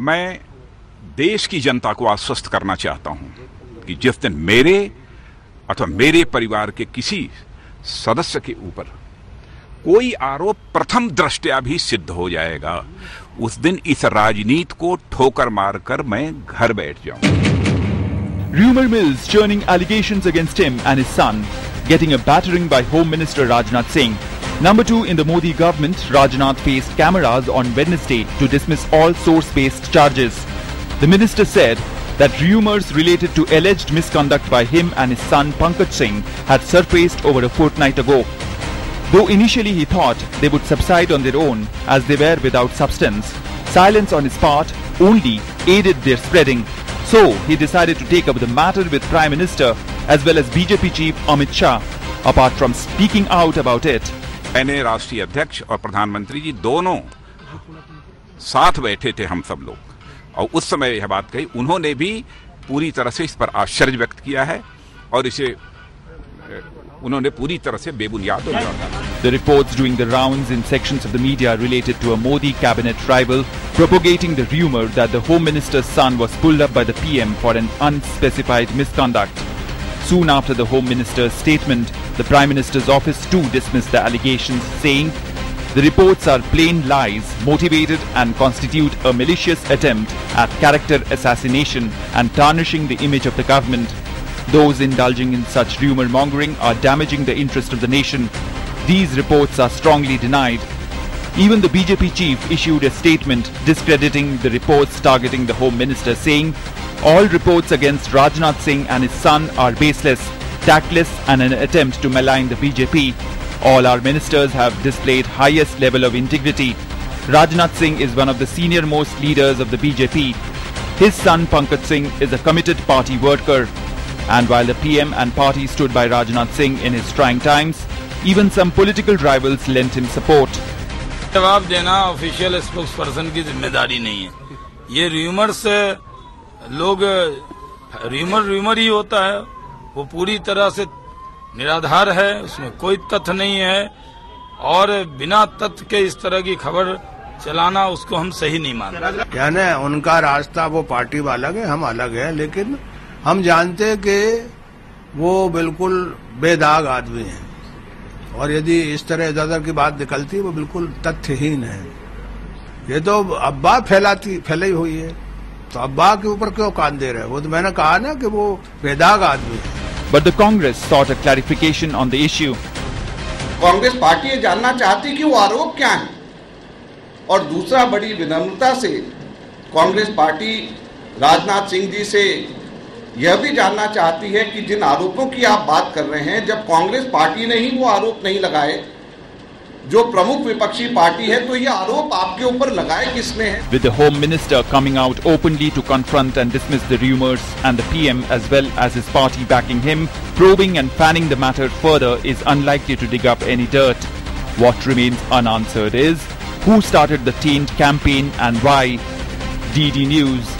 मैं देश की जनता को आश्वस्त करना चाहता हूं कि जिस दिन मेरे अथवा मेरे परिवार के किसी सदस्य के ऊपर कोई आरोप प्रथम दृष्टया भी सिद्ध हो जाएगा, उस दिन इस राजनीति को ठोकर मारकर मैं घर बैठ जाऊंगा। Rumor mills churning allegations against him and his son, getting a battering by Home Minister Rajnath Singh. Number 2 in the Modi government, Rajnath faced cameras on Wednesday to dismiss all source-based charges. The minister said that rumors related to alleged misconduct by him and his son Pankaj Singh had surfaced over a fortnight ago. Though initially he thought they would subside on their own as they were without substance, silence on his part only aided their spreading. So he decided to take up the matter with Prime Minister as well as BJP chief Amit Shah, apart from speaking out about it. मैंने राष्ट्रीय अध्यक्ष और प्रधानमंत्री जी दोनों साथ बैठे थे हम सब लोग, और उस समय यह बात कही। उन्होंने भी पूरी तरह से इस पर आश्चर्य व्यक्त किया है और इसे उन्होंने पूरी तरह से बेबुनियाद बताया। The reports doing the rounds in sections of the media related to a Modi cabinet rival propagating the rumor that the Home Minister's son was pulled up by the PM for an unspecified misconduct. Soon after the Home Minister's statement, the Prime Minister's office too dismissed the allegations, saying the reports are plain lies, motivated and constitute a malicious attempt at character assassination and tarnishing the image of the government. Those indulging in such rumor mongering are damaging the interest of the nation. These reports are strongly denied. Even the BJP chief issued a statement discrediting the reports targeting the Home Minister, saying all reports against Rajnath Singh and his son are baseless, tactless and an attempt to malign the BJP. All our ministers have displayed highest level of integrity. Rajnath Singh is one of the senior most leaders of the BJP. His son Pankaj Singh is a committed party worker. And while the PM and party stood by Rajnath Singh in his trying times, even some political rivals lent him support. जवाब देना official spokesperson की जिम्मेदारी नहीं है। ये rumour से लोग rumour ही होता है, वो पूरी तरह से निराधार है, उसमें कोई तथ्य नहीं है और बिना तथ्य के इस तरह की खबर चलाना उसको हम सही नहीं मानते। क्या ना, उनका रास्ता, वो पार्टी अलग है, हम अलग है, लेकिन हम जानते हैं कि वो बिल्कुल बेदाग आदमी है और यदि इस तरह इधर की बात निकलती है वो बिल्कुल तथ्यहीन है। ये तो अब्बा फैलाई हुई है, तो अब्बा के ऊपर क्यों कान दे रहे हैं? वो तो मैंने कहा ना कि वो बेदाग आदमी है। But the Congress sought a clarification on the issue. Congress party ये जानना चाहती कि वो आरोप क्या है, और दूसरा बड़ी विनम्रता से कांग्रेस पार्टी राजनाथ सिंह जी से यह भी जानना चाहती है कि जिन आरोपों की आप बात कर रहे हैं, जब कांग्रेस पार्टी ने ही वो आरोप नहीं लगाए, जो प्रमुख विपक्षी पार्टी है, तो ये आरोप आपके ऊपर लगाए किसने है? With the Home Minister coming out openly to confront and dismiss the rumors and the PM as well as his party backing him, probing and fanning the matter further is unlikely to dig up any dirt. What remains unanswered is who started the taint campaign and why. DD News.